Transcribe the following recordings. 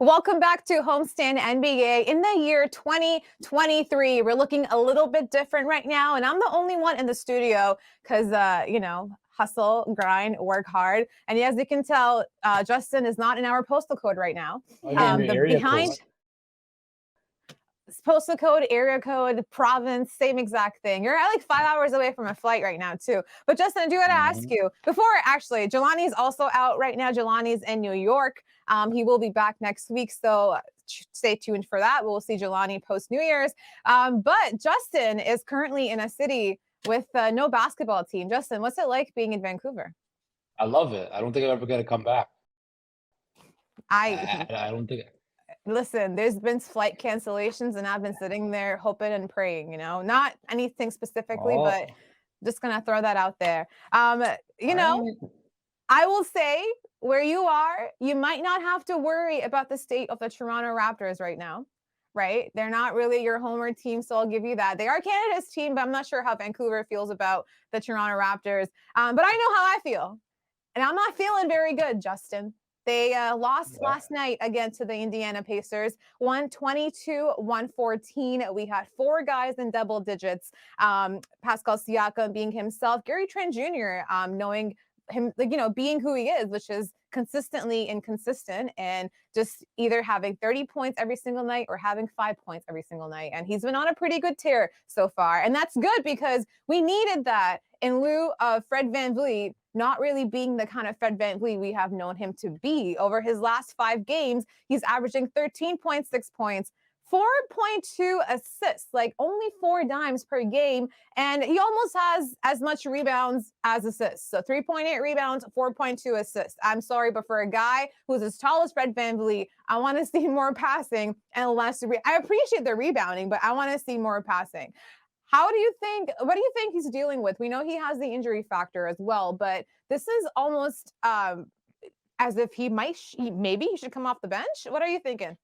Welcome back to Homestand NBA. In the year 2023, we're looking a little bit different right now, and I'm the only one in the studio because, hustle, grind, work hard. And as you can tell, Justin is not in our postal code right now. Oh, you're in your The area behind code. postal code, area code, province, same exact thing. You're like 5 hours away from a flight right now too. But Justin, I do got to ask you before. Actually, Jelani's also out right now. Jelani's in New York. He will be back next week, so stay tuned for that. We'll see Jelani post New Year's. But Justin is currently in a city with no basketball team. Justin, what's it like being in Vancouver? I love it. I don't think I'm ever gonna come back. I don't think. Listen, there's been flight cancellations and I've been sitting there hoping and praying, not anything specifically, but just going to throw that out there. I will say where you are, you might not have to worry about the state of the Toronto Raptors right now, right? They're not really your homer team, so I'll give you that. They are Canada's team, but I'm not sure how Vancouver feels about the Toronto Raptors. But I know how I feel, and I'm not feeling very good, Justin. They lost last night again to the Indiana Pacers, 122-114. We had four guys in double digits. Pascal Siakam being himself, Gary Trent Jr. Knowing him, being who he is, which is consistently inconsistent and just either having 30 points every single night or having 5 points every single night. And he's been on a pretty good tear so far. And that's good because we needed that in lieu of Fred VanVleet not really being the kind of Fred VanVleet we have known him to be. Over his last 5 games, he's averaging 13.6 points, 4.2 assists, like only 4 dimes per game. And he almost has as much rebounds as assists. So 3.8 rebounds, 4.2 assists. I'm sorry, but for a guy who's as tall as Fred VanVleet, I want to see more passing and less. I appreciate the rebounding, but I want to see more passing. What do you think he's dealing with? We know he has the injury factor as well, but this is almost as if maybe he should come off the bench. What are you thinking?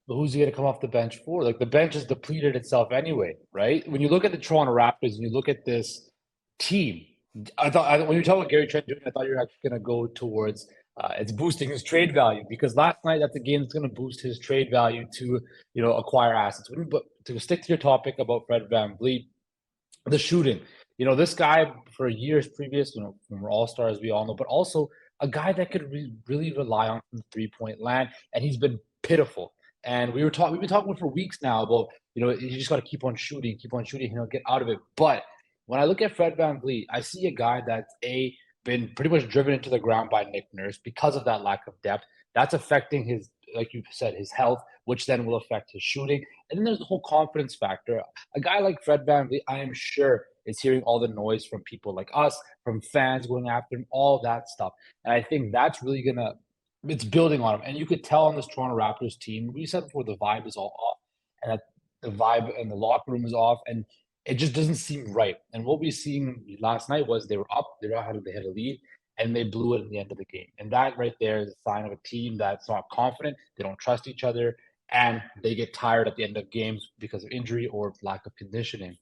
But who's he gonna come off the bench for? Like the bench has depleted itself anyway, right? When you look at the Toronto Raptors and you look at this team, when you talk about Gary Trent Jr., I thought you were actually gonna go towards it's boosting his trade value because last night that's a game that's gonna boost his trade value to acquire assets. But to stick to your topic about Fred VanVleet, the shooting. This guy for years previous, from all-stars we all know, but also a guy that could really rely on from the three-point land, and he's been pitiful. And we've been talking for weeks now about, you just got to keep on shooting, get out of it. But when I look at Fred VanVleet, I see a guy that's been pretty much driven into the ground by Nick Nurse because of that lack of depth. That's affecting his, like you said, his health, which then will affect his shooting. And then there's the whole confidence factor. A guy like Fred VanVleet, I am sure, is hearing all the noise from people like us, from fans going after him, all that stuff. And I think that's really it's building on him. And you could tell on this Toronto Raptors team, we said before, the vibe is all off. And that the vibe in the locker room is off. And it just doesn't seem right. And what we seen last night was they were up, they had a lead, and they blew it at the end of the game. And that right there is a sign of a team that's not confident, they don't trust each other, and they get tired at the end of games because of injury or lack of conditioning.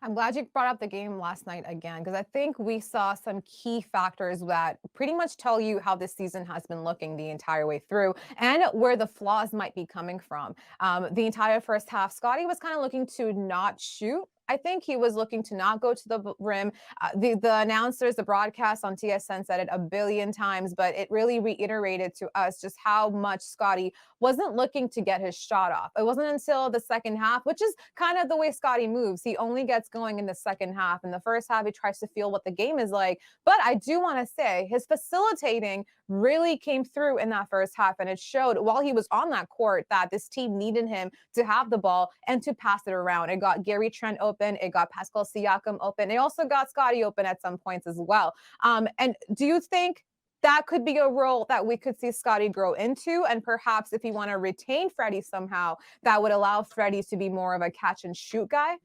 I'm glad you brought up the game last night again, because I think we saw some key factors that pretty much tell you how this season has been looking the entire way through and where the flaws might be coming from. The entire first half, Scotty was kind of looking to not shoot. I think he was looking to not go to the rim. The announcers, the broadcast on TSN said it a billion times, but it really reiterated to us just how much Scotty wasn't looking to get his shot off. It wasn't until the second half, which is kind of the way Scotty moves. He only gets going in the second half. In the first half, he tries to feel what the game is like. But I do want to say his facilitating really came through in that first half. And it showed while he was on that court that this team needed him to have the ball and to pass it around. It got Gary Trent open. It got Pascal Siakam open. It also got Scotty open at some points as well. And do you think that could be a role that we could see Scotty grow into? And perhaps if you want to retain Freddie somehow, that would allow Freddie to be more of a catch and shoot guy?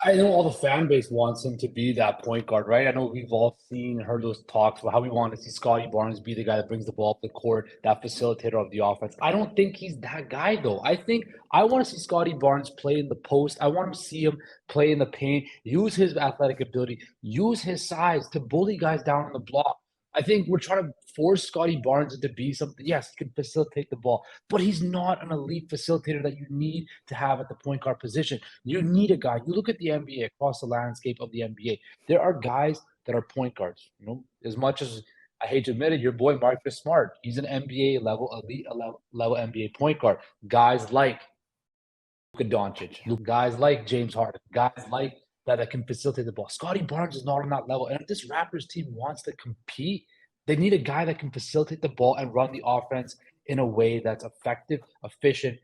I know all the fan base wants him to be that point guard, right? I know we've all seen and heard those talks about how we want to see Scotty Barnes be the guy that brings the ball up the court, that facilitator of the offense. I don't think he's that guy, though. I want to see Scotty Barnes play in the post. I want to see him play in the paint, use his athletic ability, use his size to bully guys down on the block. I think we're trying to force Scotty Barnes to be something. Yes, he can facilitate the ball, but he's not an elite facilitator that you need to have at the point guard position. You need a guy. You look at the NBA, across the landscape of the NBA. There are guys that are point guards. As much as I hate to admit it, your boy Marcus Smart, he's an NBA level, elite level NBA point guard. Guys like Luka Thank Doncic, you. guys like James Harden, guys like that can facilitate the ball. Scotty Barnes is not on that level. And if this Raptors team wants to compete, they need a guy that can facilitate the ball and run the offense in a way that's effective, efficient,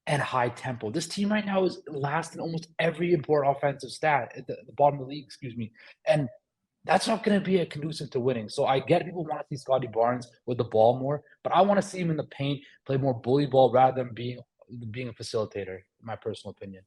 and high tempo. This team right now is last in almost every important offensive stat at the bottom of the league, excuse me. And that's not going to be a conducive to winning. So I get people want to see Scotty Barnes with the ball more, but I want to see him in the paint play more bully ball rather than being a facilitator, in my personal opinion.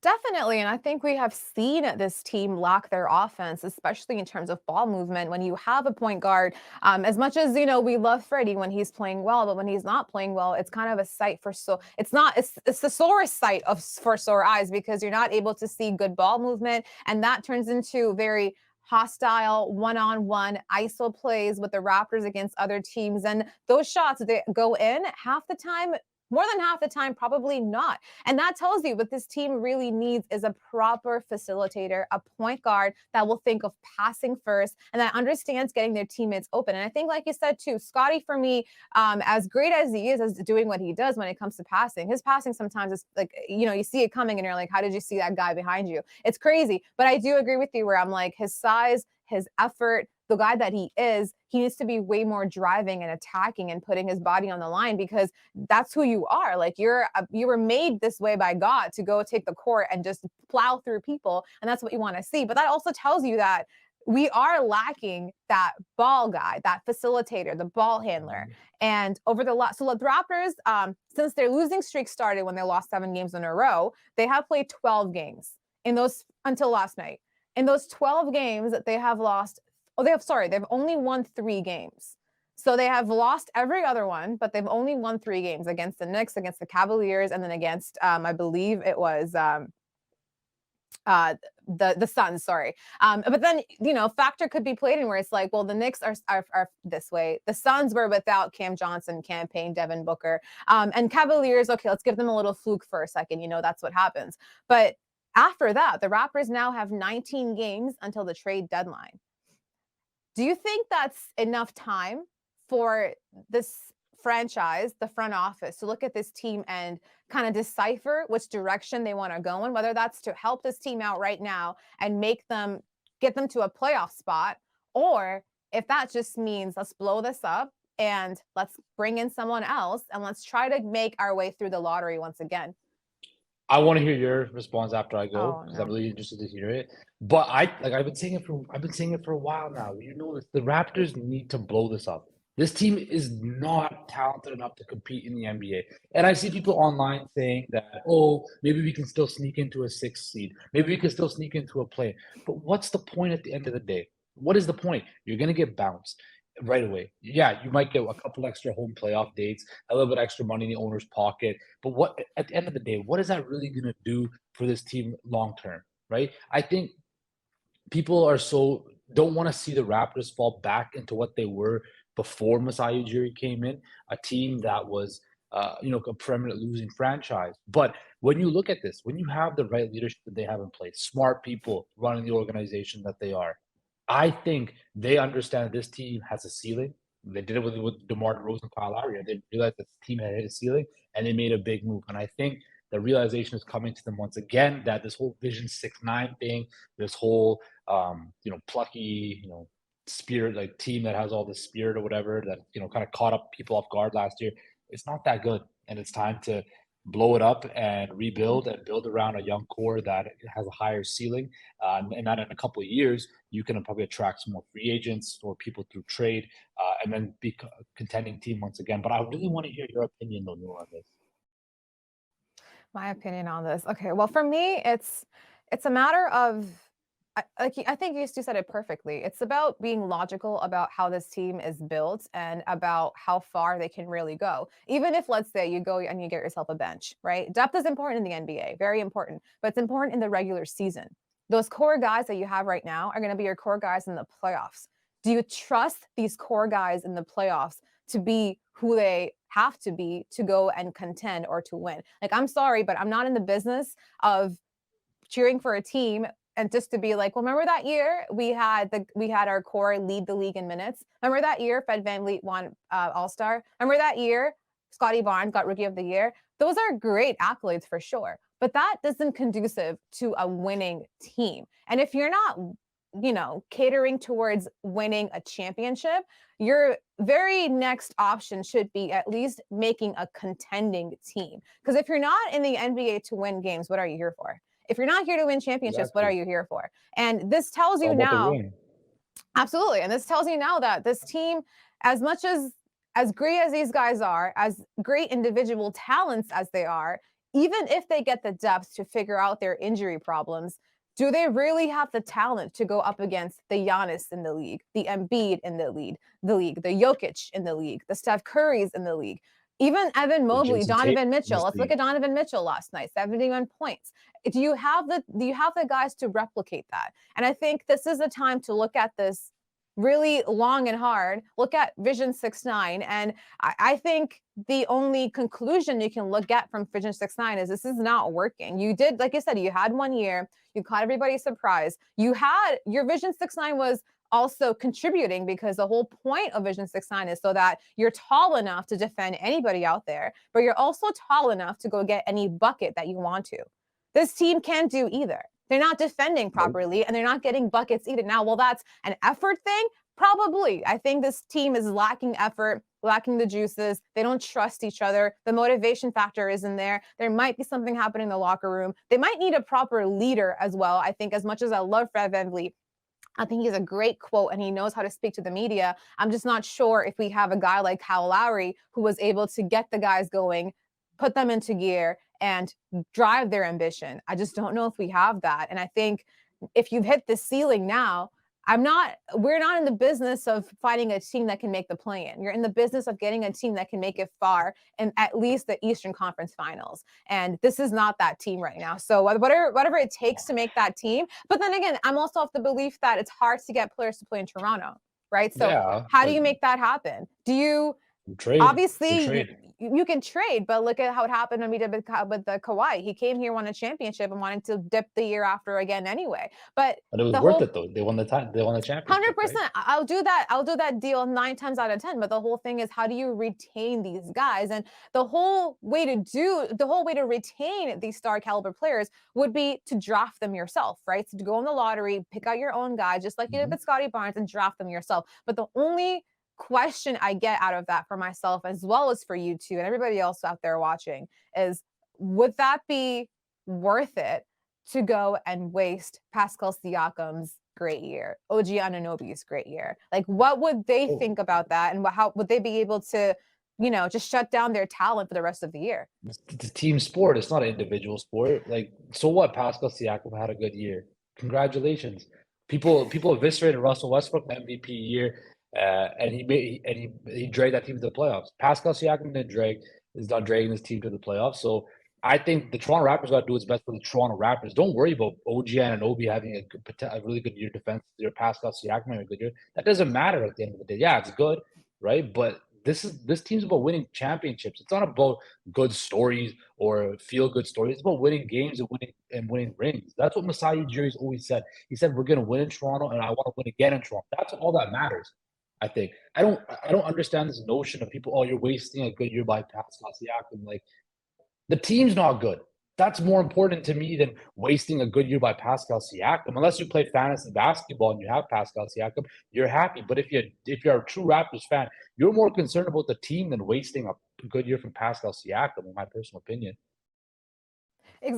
Definitely. And I think we have seen this team lack their offense, especially in terms of ball movement. When you have a point guard, as much as, we love Freddie when he's playing well, but when he's not playing well, it's kind of a sight for it's not, it's the sorest sight for sore eyes because you're not able to see good ball movement. And that turns into very hostile one-on-one ISO plays with the Raptors against other teams. And those shots, they go in half the time, more than half the time, probably not. And that tells you what this team really needs is a proper facilitator, a point guard that will think of passing first and that understands getting their teammates open. And I think, like you said, too, Scotty, for me, as great as he is as doing what he does when it comes to passing, his passing sometimes is like, you see it coming and you're like, how did you see that guy behind you? It's crazy. But I do agree with you where I'm like, his size, his effort, the guy that he is, he needs to be way more driving and attacking and putting his body on the line because that's who you are. Like you were made this way by God to go take the court and just plow through people, and that's what you want to see. But that also tells you that we are lacking that ball guy, that facilitator, the ball handler. And over the last, so the Raptors, since their losing streak started when they lost 7 games in a row, they have played 12 games in those until last night. In those 12 games that they have lost, they've only won 3 games. So they have lost every other one, but they've only won 3 games against the Knicks, against the Cavaliers, and then against I believe it was the Suns, sorry. But then factor could be played in where it's like, well, the Knicks are this way. The Suns were without Cam Johnson, campaign, Devin Booker, and Cavaliers. Okay, let's give them a little fluke for a second. That's what happens. But after that, the Raptors now have 19 games until the trade deadline. Do you think that's enough time for this franchise, the front office, to look at this team and kind of decipher which direction they want to go in, whether that's to help this team out right now and get them to a playoff spot, or if that just means let's blow this up and let's bring in someone else and let's try to make our way through the lottery once again? I want to hear your response after I go Oh because I'm no. really interested to hear it. But I've been saying it for a while now. The Raptors need to blow this up. This team is not talented enough to compete in the NBA. And I see people online saying that, oh, maybe we can still sneak into a 6th seed. Maybe we can still sneak into a play. But what's the point at the end of the day? What is the point? You're gonna get bounced right away. Yeah, you might get a couple extra home playoff dates, a little bit extra money in the owner's pocket. But what at the end of the day, what is that really going to do for this team long term, right? I think people are so don't want to see the Raptors fall back into what they were before Masai Ujiri came in, a team that was a permanent losing franchise. But when you look at this, when you have the right leadership that they have in place, smart people running the organization that they are, I think they understand this team has a ceiling. They did it with DeMar DeRozan and Kyle Lowry. They realized that the team had hit a ceiling, and they made a big move. And I think the realization is coming to them once again that this whole Vision 6-9 thing, this whole plucky, spirit, like team that has all the spirit or whatever that kind of caught up people off guard last year. It's not that good, and it's time to blow it up and rebuild and build around a young core that has a higher ceiling. And that in a couple of years, you can probably attract some more free agents or people through trade, and then be a contending team once again. But I really want to hear your opinion, though, Noor, on this. My opinion on this. Okay, well, for me, it's a matter of I think you said it perfectly. It's about being logical about how this team is built and about how far they can really go. Even if, let's say, you go and you get yourself a bench, right? Depth is important in the NBA, very important, but it's important in the regular season. Those core guys that you have right now are going to be your core guys in the playoffs. Do you trust these core guys in the playoffs to be who they have to be to go and contend or to win? Like, I'm sorry, but I'm not in the business of cheering for a team and just to be like, well, remember that year we had our core lead the league in minutes. Remember that year Fred VanVleet won All Star. Remember that year Scotty Barnes got Rookie of the Year. Those are great accolades for sure, but that isn't conducive to a winning team. And if you're not, catering towards winning a championship, your very next option should be at least making a contending team. Because if you're not in the NBA to win games, what are you here for? If you're not here to win championships, what are Exactly. you here for? And this tells It's all you about the now, ring. absolutely. And this tells you now that this team, as much as great as these guys are, as great individual talents as they are, even if they get the depth to figure out their injury problems, do they really have the talent to go up against the Giannis in the league, the Embiid in the Jokic in the league, the Steph Currys in the league? Even Evan The Mobley, Jason Tatum Donovan in Mitchell. this Let's look league. at Donovan Mitchell last night, 71 points. Do you have the guys to replicate that? And I think this is a time to look at this really long and hard. Look at Vision 6-9. And I think the only conclusion you can look at from Vision 6-9 is this is not working. You did, like I said, you had 1 year, you caught everybody surprised. You had your Vision 6-9 was also contributing because the whole point of Vision 6-9 is so that you're tall enough to defend anybody out there, but you're also tall enough to go get any bucket that you want to. This team can't do either. They're not defending Nope. properly and they're not getting buckets either. Now, well, that's an effort thing. Probably. I think this team is lacking effort, lacking the juices. They don't trust each other. The motivation factor isn't there. There might be something happening in the locker room. They might need a proper leader as well. I think, as much as I love Fred VanVleet, I think he's a great quote and he knows how to speak to the media. I'm just not sure if we have a guy like Kyle Lowry who was able to get the guys going, put them into gear, and drive their ambition. I just don't know if we have that. And I think if you've hit the ceiling now, we're not in the business of finding a team that can make the play in. You're in the business of getting a team that can make it far and at least the Eastern Conference Finals. And this is not that team right now. So whatever it takes to make that team. But then again, I'm also of the belief that it's hard to get players to play in Toronto, right? So Yeah, how do but you make that happen? Do you you trade. You obviously trade. you can trade, but look at how it happened when we did with the Kawhi. He came here, won a championship, and wanted to dip the year after again anyway. But But it was the worth whole it though. They won the time. They won the hundred championship, right? percent. I'll do that. I'll do that deal 9 times out of 10. But the whole thing is, how do you retain these guys? And the whole way to retain these star caliber players would be to draft them yourself, right? So to go in the lottery, pick out your own guy, just like you did Hmm. with Scotty Barnes, and draft them yourself. But the only question I get out of that for myself, as well as for you too, and everybody else out there watching, is would that be worth it to go and waste Pascal Siakam's great year, OG Anunoby's great year? Like, what would they Oh, think about that, and how would they be able to, just shut down their talent for the rest of the year? it's a team sport. It's not an individual sport. Like, so what? Pascal Siakam had a good year. Congratulations. People eviscerated Russell Westbrook MVP year, and he dragged that team to the playoffs. Pascal Siakam didn't drag is not dragging his team to the playoffs. So I think the Toronto Raptors got to do what's best for the Toronto Raptors. Don't worry about OG Anunoby having a really good year defensively or Pascal Siakam having a good year. That doesn't matter at the end of the day. Yeah, it's good, right? But this team's about winning championships. It's not about good stories or feel good stories. It's about winning games and winning rings. That's what Masai Ujiri's always said. He said, "We're going to win in Toronto, and I want to win again in Toronto." That's all that matters. I think. I don't understand this notion of people. Oh, you're wasting a good year by Pascal Siakam. Like, the team's not good. That's more important to me than wasting a good year by Pascal Siakam. Unless you play fantasy basketball and you have Pascal Siakam, you're happy. But if you're a true Raptors fan, you're more concerned about the team than wasting a good year from Pascal Siakam, in my personal opinion.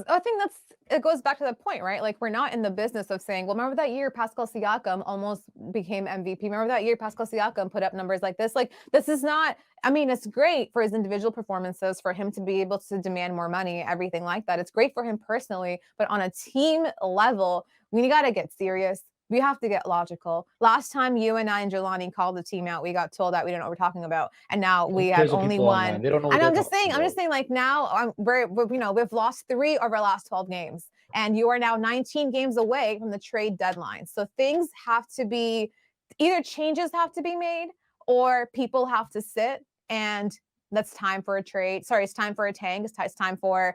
I think it goes back to the point, right? Like, we're not in the business of saying, well, remember that year Pascal Siakam almost became MVP. Remember that year Pascal Siakam put up numbers like this? Like, this is not, I mean, it's great for his individual performances, for him to be able to demand more money, everything like that. It's great for him personally, but on a team level, we got to get serious. We have to get logical. Last time you and I and Jelani called the team out, we got told that we don't know what we're talking about, and now Who we have cares what only people won. online? They don't know what And they're I'm just talking saying, about. like, now we've lost 3 of our last 12 games, and you are now 19 games away from the trade deadline. So things have to be either changes have to be made or people have to sit and that's time for a trade. Sorry, it's time for a tank. It's time for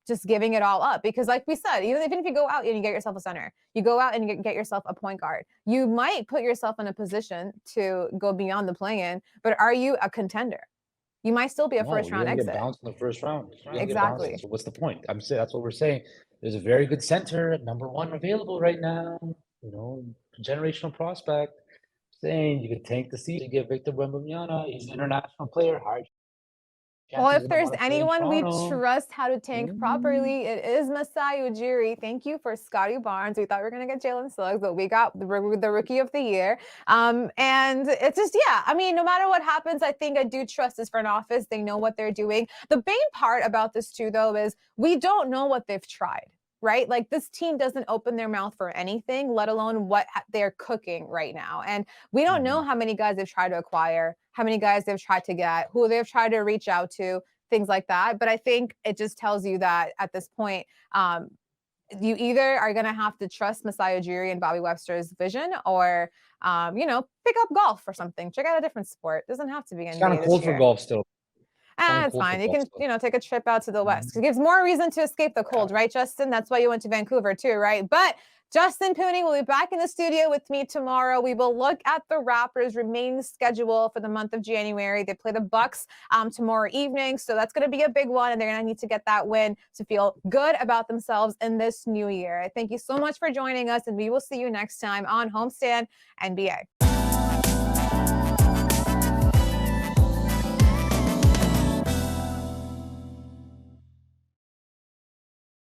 just giving it all up. Because, like we said, even if you go out and you get yourself a center, you go out and you get yourself a point guard, you might put yourself in a position to go beyond the play-in. But are you a contender? You might still be a No, first you're round gonna get exit. bounced in the first round. You're gonna get bounced. Exactly. So what's the point? I'm saying that's what we're saying. There's a very good center, number one available right now. You know, generational prospect. Saying you could tank the season, get Victor Wembanyama. He's an international player. Hard chance Well, he's if gonna there's want to play in anyone we Toronto. trust how to tank Mm. properly, it is Masai Ujiri. Thank you for Scotty Barnes. We thought we were going to get Jalen Suggs, but we got the rookie of the year. And it's just, yeah, I mean, no matter what happens, I think I do trust this front office. They know what they're doing. The main part about this, too, though, is we don't know what they've tried. Right? Like this team doesn't open their mouth for anything, let alone what they're cooking right now. And we don't know how many guys they've tried to acquire, how many guys they've tried to get, who they've tried to reach out to, things like that. But I think it just tells you that at this point, you either are going to have to trust Masai Ujiri and Bobby Webster's vision or, pick up golf or something. Check out a different sport. It doesn't have to be It's kind of NBA this cold for year. golf still. Kind of It's cold for fine. You golf can, still. take a trip out to the West. Mhm. It gives more reason to escape the cold, Yeah. right, Justin? That's why you went to Vancouver too, right? But Justin Pooni will be back in the studio with me tomorrow. We will look at the Raptors' remaining schedule for the month of January. They play the Bucks tomorrow evening, so that's going to be a big one, and they're going to need to get that win to feel good about themselves in this new year. Thank you so much for joining us, and we will see you next time on Homestand NBA.